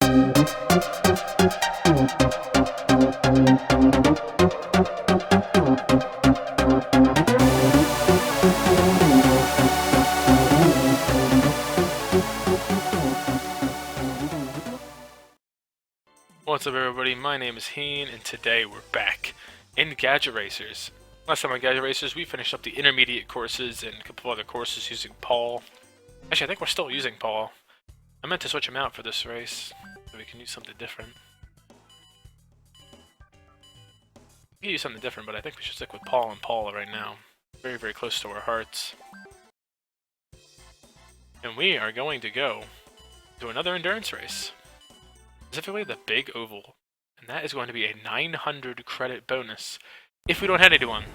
What's up everybody, my name is Heen, and today we're back in Gadget Racers. Last time on Gadget Racers we finished up the intermediate courses and a couple other courses using Paul. Actually, I think we're still using Paul. I meant to switch him out for this race, so we can use something different. We can use something different, but I think we should stick with Paul and Paula right now. Very, very close to our hearts. And we are going to go to another endurance race. Specifically the Big Oval, and that is going to be a 900 credit bonus if we don't head anyone.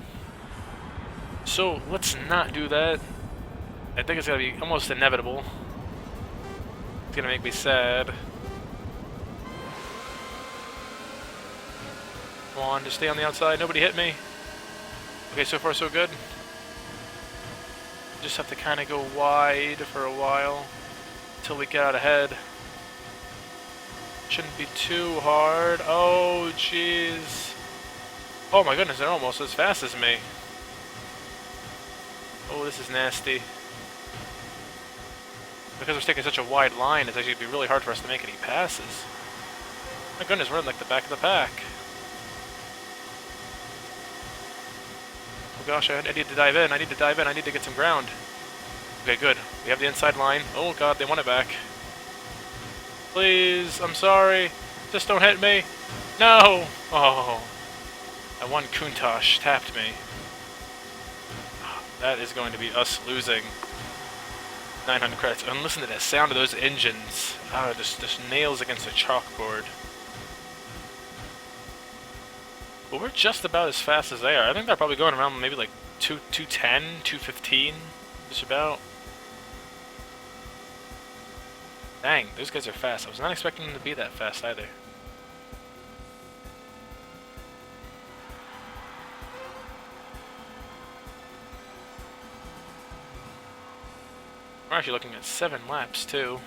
So let's not do that. I think it's going to be almost inevitable. It's going to make me sad. Come on, just stay on the outside, nobody hit me. Okay, so far so good. Just have to kind of go wide for a while until we get out ahead. Shouldn't be too hard. Oh, jeez. Oh my goodness, they're almost as fast as me. Oh, this is nasty. Because we're taking such a wide line, it's actually going to be really hard for us to make any passes. My goodness, we're in like the back of the pack. Oh gosh, I need to dive in. I need to dive in. I need to get some ground. Okay, good. We have the inside line. Oh god, they want it back. Please, I'm sorry. Just don't hit me. No! Oh. That one Countach tapped me. That is going to be us losing 900 credits. And listen to the sound of those engines. Oh, just nails against a chalkboard. Well, we're just about as fast as they are. I think they're probably going around maybe like 210, 215. Just about. Dang, those guys are fast. I was not expecting them to be that fast either. We're actually looking at 7 laps too.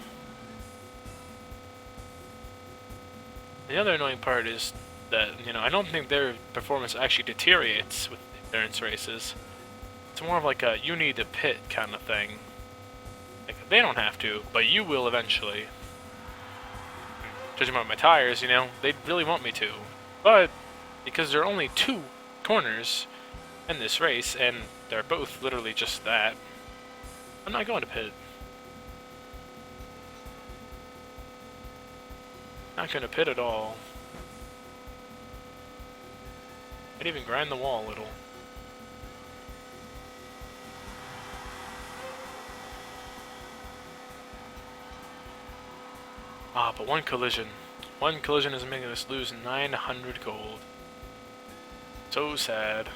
The other annoying part is that, I don't think their performance actually deteriorates with endurance races. It's more of like a you need to pit kind of thing. Like, they don't have to, but you will eventually. Judging by my tires, they'd really want me to. But, because there are only 2 corners in this race, and they're both literally just that, I'm not going to pit. Not going to pit at all. I'd even grind the wall a little. Ah, but one collision. One collision is making us lose 900 gold. So sad.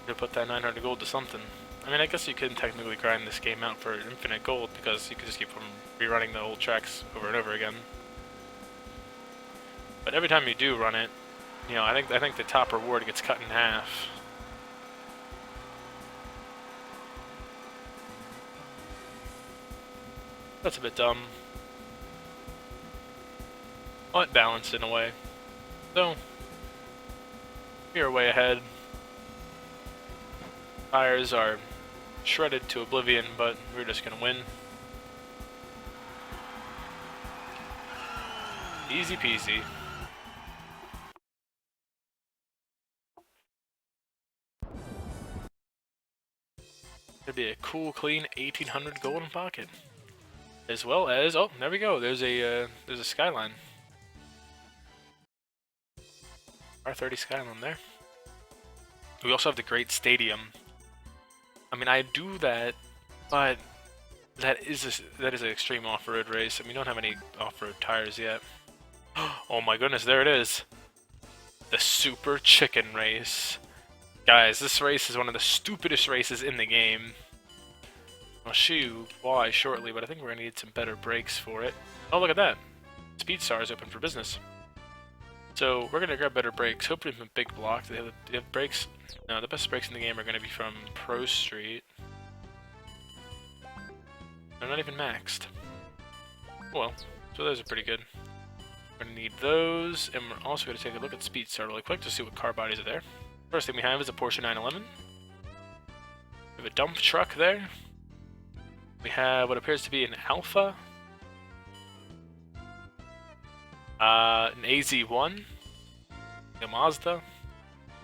To put that 900 gold to something. I mean, I guess you couldn't technically grind this game out for infinite gold because you could just keep rerunning the old tracks over and over again. But every time you do run it, I think the top reward gets cut in half. That's a bit dumb. But balanced in a way. So, we are way ahead. Tires are shredded to oblivion, but we're just gonna win. Easy peasy. It'd be a cool, clean 1800 gold in pocket. As well as, oh, there we go. There's a skyline. R30 skyline there. We also have the Great Stadium. I mean, I do that, but that is an extreme off-road race, and we don't have any off-road tires yet. Oh my goodness, there it is. The Super Chicken Race. Guys, this race is one of the stupidest races in the game. I'll show you why shortly, but I think we're going to need some better brakes for it. Oh, look at that. Speedstar is open for business. So we're going to grab better brakes, hopefully from Big Block. They have brakes. No, the best brakes in the game are going to be from Pro Street. They're not even maxed. Well, so those are pretty good. We're gonna need those, and we're also gonna take a look at Speedster really quick to see what car bodies are there. First thing we have is a Porsche 911. We have a dump truck there. We have what appears to be an Alpha. An AZ1. A Mazda.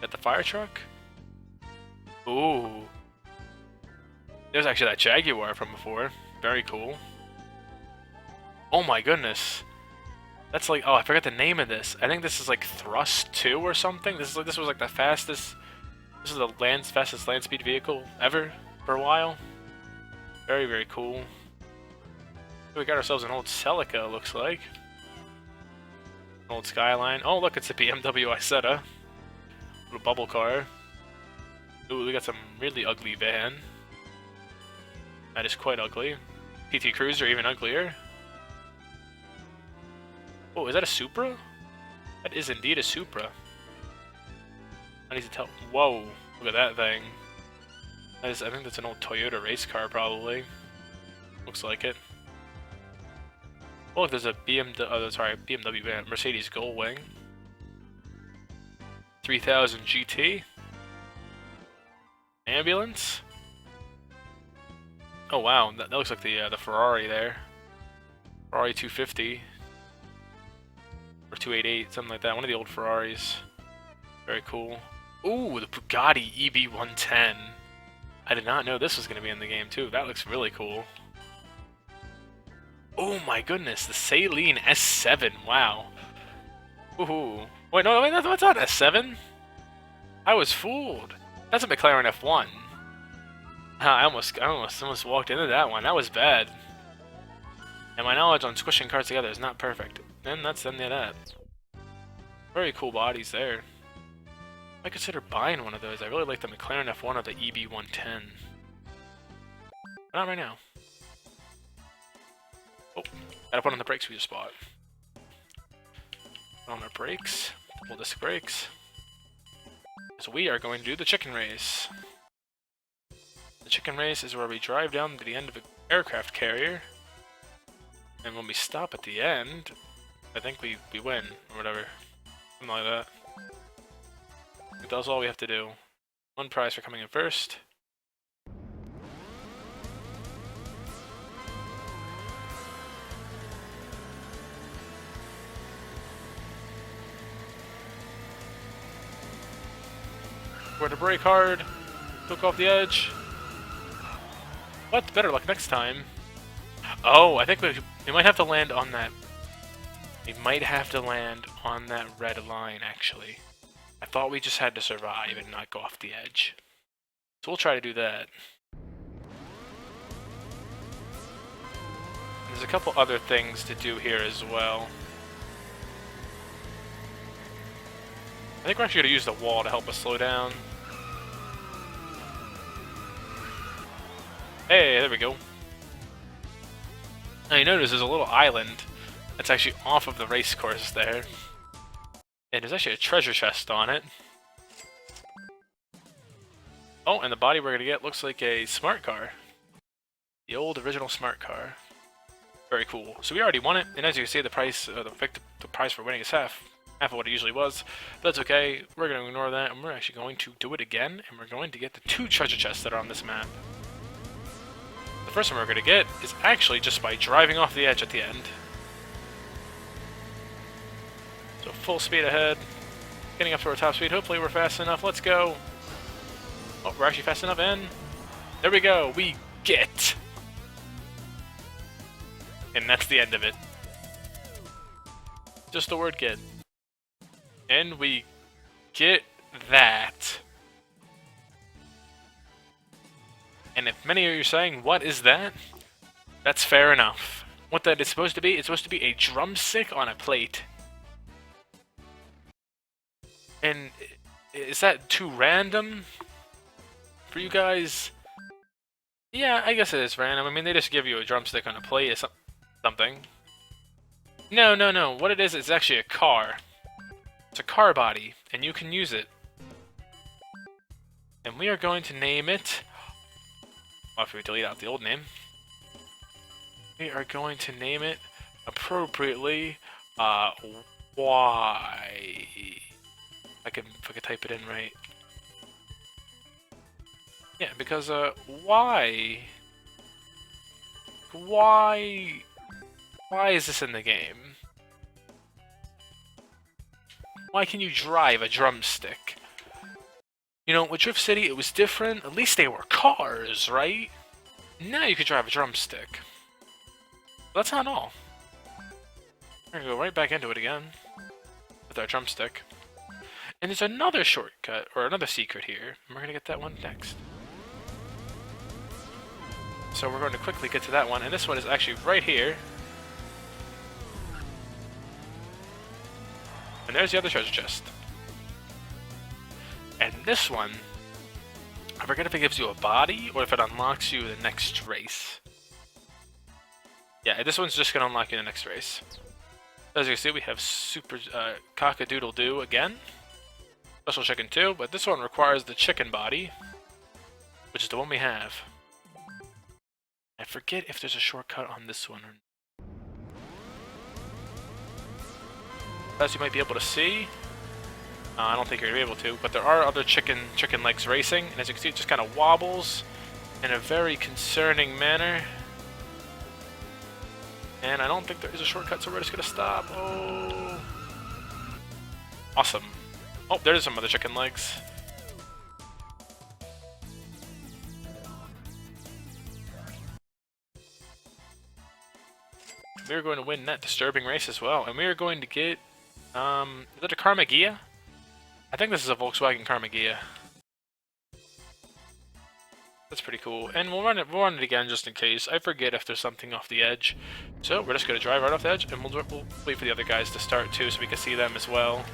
Got the fire truck. Ooh. There's actually that Jaguar from before. Very cool. Oh my goodness. That's like, oh, I forgot the name of this. I think this is like Thrust 2 or something. This was like the fastest. This is the fastest land speed vehicle ever for a while. Very, very cool. We got ourselves an old Celica, looks like. An old Skyline. Oh, look, it's a BMW Isetta. Little bubble car. Ooh, we got some really ugly van. That is quite ugly. PT Cruiser, even uglier. Oh, is that a Supra? That is indeed a Supra. I need to tell. Whoa, look at that thing. That is, I think that's an old Toyota race car, probably. Looks like it. Oh, look, there's a BMW van, Mercedes Gullwing. 3000 GT. Ambulance. Oh wow, that looks like the Ferrari there. Ferrari 250. Or 288, something like that. One of the old Ferraris. Very cool. Ooh, the Bugatti EB110. I did not know this was going to be in the game too. That looks really cool. Oh my goodness, the Saleen S7. Wow. Woohoo. Wait, no, wait, that's not S7. I was fooled. That's a McLaren F1. I almost walked into that one. That was bad. And my knowledge on squishing cars together is not perfect. And that's the end of that. Very cool bodies there. I consider buying one of those. I really like the McLaren F1 or the EB110. But not right now. Oh, gotta put on the brakes we just bought. Put on our brakes. Double disc brakes. So we are going to do the chicken race. The chicken race is where we drive down to the end of an aircraft carrier. And when we stop at the end, I think we win, or whatever. Something like that. That's all we have to do. One prize for coming in first. We're to brake hard. Took off the edge. What? Better luck next time. Oh, I think we might have to land on that. We might have to land on that red line, actually. I thought we just had to survive and not go off the edge. So we'll try to do that. There's a couple other things to do here as well. I think we're actually going to use the wall to help us slow down. Hey, there we go. Now you notice there's a little island that's actually off of the race course there. And there's actually a treasure chest on it. Oh, and the body we're going to get looks like a smart car. The old original smart car. Very cool. So we already won it, and as you can see, the price for winning is half of what it usually was. But that's okay. We're going to ignore that, and we're actually going to do it again, and we're going to get the 2 treasure chests that are on this map. The first one we're going to get is actually just by driving off the edge at the end. So full speed ahead, getting up to our top speed. Hopefully we're fast enough. Let's go. Oh, we're actually fast enough, and there we go. We get. And that's the end of it. Just the word get. And we get that. And if many of you are saying, what is that? That's fair enough. What that is supposed to be, it's supposed to be a drumstick on a plate. And is that too random for you guys? Yeah, I guess it is random. I mean, they just give you a drumstick on a plate or something. No. What it is, it's actually a car. It's a car body, and you can use it. And we are going to name it... After we delete out the old name. We are going to name it appropriately Uh, why? If I could type it in right. Yeah, because, why? Why? Why is this in the game? Why can you drive a drumstick? You know, with Drift City, it was different. At least they were cars, right? Now you could drive a drumstick. But that's not all. We're gonna go right back into it again with our drumstick. And there's another shortcut, or another secret here, and we're gonna get that one next. So we're going to quickly get to that one, and this one is actually right here. And there's the other treasure chest. And this one, I forget if it gives you a body, or if it unlocks you the next race. Yeah, this one's just gonna unlock you the next race. As you can see, we have Super Cock-a-Doodle-Doo again. Special Chicken 2, but this one requires the chicken body, which is the one we have. I forget if there's a shortcut on this one. As you might be able to see, I don't think you're going to be able to, but there are other chicken legs racing, and as you can see, it just kind of wobbles in a very concerning manner. And I don't think there is a shortcut, so we're just going to stop. Oh, awesome. Oh, there's some other chicken legs. We're going to win that disturbing race as well, and we are going to get, is that a Karmagia? I think this is a Volkswagen Karmagia. That's pretty cool, and we'll run it again just in case. I forget if there's something off the edge, so we're just going to drive right off the edge, and we'll wait for the other guys to start too, so we can see them as well.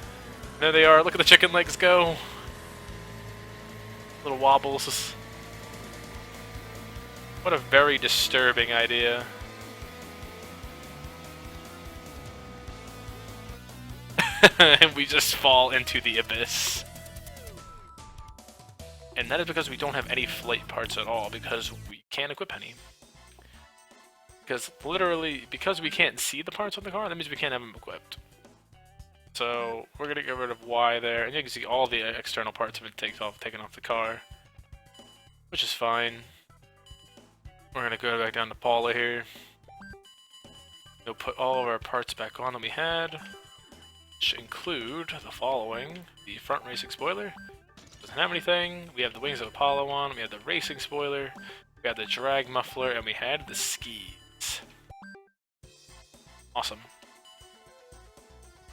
There they are. Look at the chicken legs go. Little wobbles. What a very disturbing idea. And we just fall into the abyss. And that is because we don't have any flight parts at all, because we can't equip any. Because literally, because we can't see the parts on the car, that means we can't have them equipped. So we're going to get rid of Y there, and you can see all the external parts have been taken off the car, which is fine. We're going to go back down to Paula here. We'll put all of our parts back on that we had, which include the following: the front racing spoiler, doesn't have anything, we have the wings of Apollo on, we have the racing spoiler, we have the drag muffler, and we had the skis. Awesome.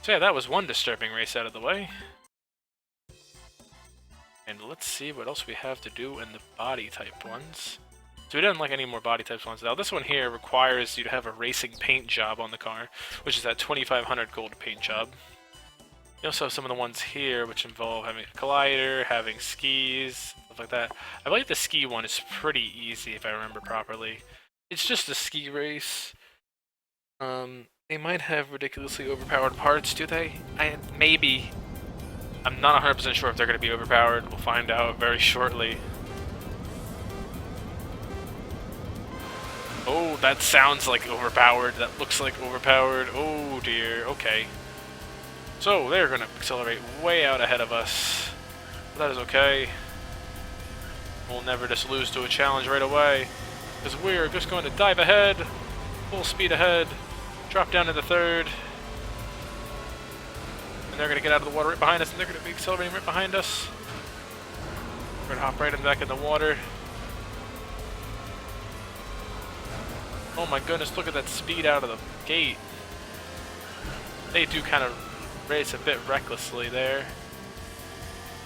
So yeah, that was one disturbing race out of the way. And let's see what else we have to do in the body type ones. So we didn't like any more body types ones. Now this one here requires you to have a racing paint job on the car, which is that 2,500 gold paint job. You also have some of the ones here which involve having a collider, having skis, stuff like that. I believe the ski one is pretty easy if I remember properly. It's just a ski race. They might have ridiculously overpowered parts, do they? Maybe. I'm not 100% sure if they're going to be overpowered. We'll find out very shortly. Oh, that sounds like overpowered. That looks like overpowered. Oh dear, okay. So, they're going to accelerate way out ahead of us. But that is okay. We'll never just lose to a challenge right away, because we're just going to dive ahead, full speed ahead, drop down to the third, and they're going to get out of the water right behind us, and they're going to be accelerating right behind us. We're going to hop right back in the water. Oh my goodness, look at that speed out of the gate. They do kind of race a bit recklessly there.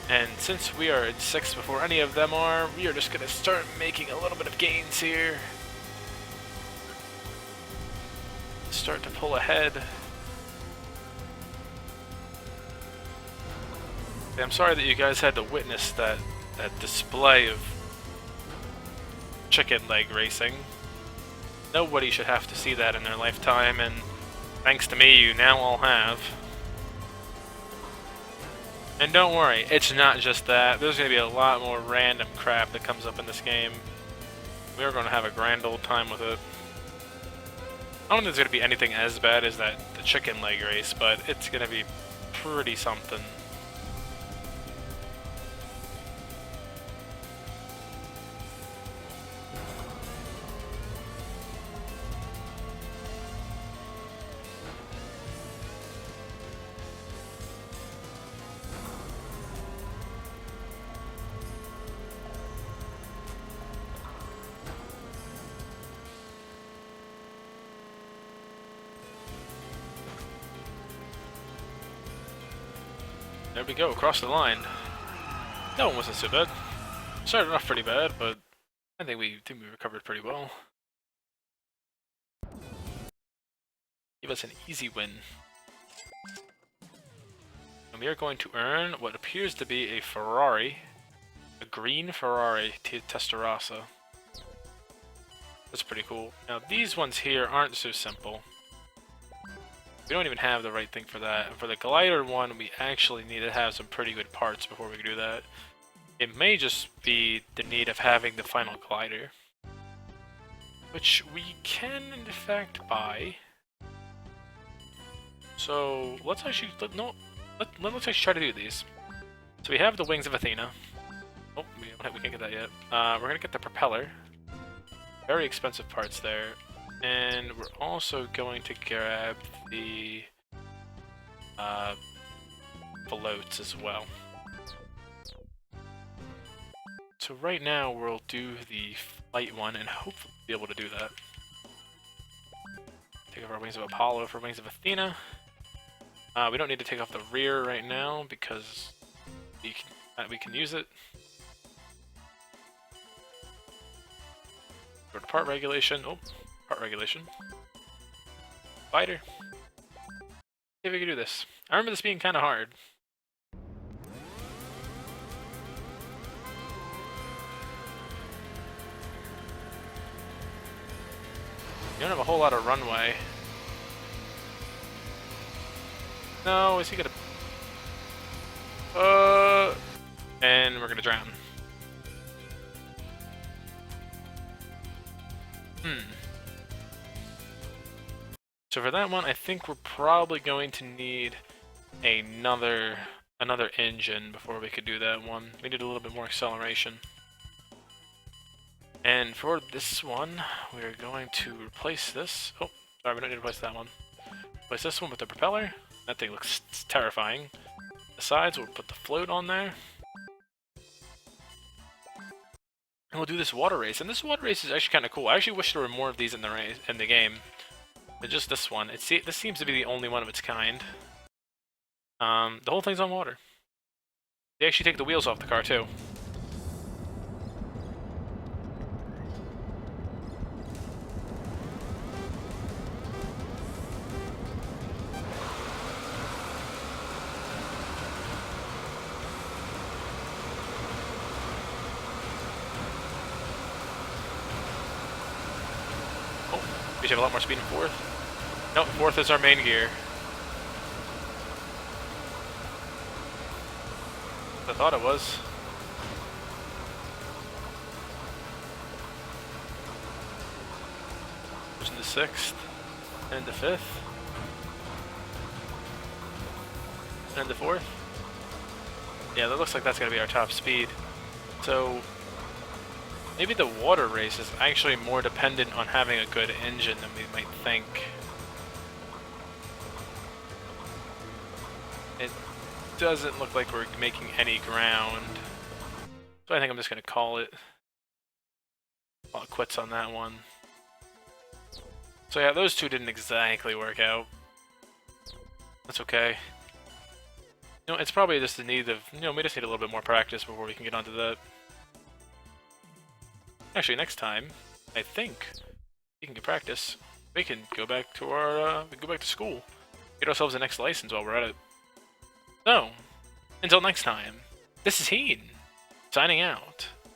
And since we are in 6th before any of them are, we are just going to start making a little bit of gains here. Start to pull ahead. I'm sorry that you guys had to witness that display of chicken leg racing. Nobody should have to see that in their lifetime, and thanks to me, you now all have. And don't worry, it's not just that. There's going to be a lot more random crap that comes up in this game. We're going to have a grand old time with it. I don't think there's gonna be anything as bad as the chicken leg race, but it's gonna be pretty something. There we go, across the line. That one wasn't so bad. Started off pretty bad, but I think we recovered pretty well. Give us an easy win. And we are going to earn what appears to be a Ferrari. A green Ferrari Testarossa. That's pretty cool. Now these ones here aren't so simple. We don't even have the right thing for that. And for the glider one, we actually need to have some pretty good parts before we can do that. It may just be the need of having the final glider, which we can in fact buy. So let's actually let's actually try to do these. So we have the wings of Athena. Oh, we can't get that yet. We're gonna get the propeller. Very expensive parts there. And we're also going to grab the floats as well. So right now we'll do the flight one and hopefully be able to do that. Take off our wings of Apollo for wings of Athena. We don't need to take off the rear right now because we can use it. Go to part regulation. Oh. Part regulation. Fighter. See if we can do this. I remember this being kind of hard. You don't have a whole lot of runway. No, is he gonna... And we're gonna drown. So for that one, I think we're probably going to need another engine before we could do that one. We need a little bit more acceleration. And for this one, we're going to replace this. Oh, sorry, we don't need to replace that one. Replace this one with the propeller. That thing looks terrifying. The sides, we'll put the float on there. And we'll do this water race. And this water race is actually kind of cool. I actually wish there were more of these in the game. But just this one. This seems to be the only one of its kind. The whole thing's on water. They actually take the wheels off the car too. We should have a lot more speed in fourth. Nope, fourth is our main gear. I thought it was. Pushing the sixth, and the fifth, and the fourth. Yeah, that looks like that's gonna be our top speed. So maybe the water race is actually more dependent on having a good engine than we might think. It doesn't look like we're making any ground. So I think I'm just going to call it quits on that one. So yeah, those two didn't exactly work out. That's okay. You know, it's probably just the need of, we just need a little bit more practice before we can get onto that. Actually, next time, I think we can get practice. We can go back to our, school. Get ourselves a next license while we're at it. So, until next time, this is Heen, signing out.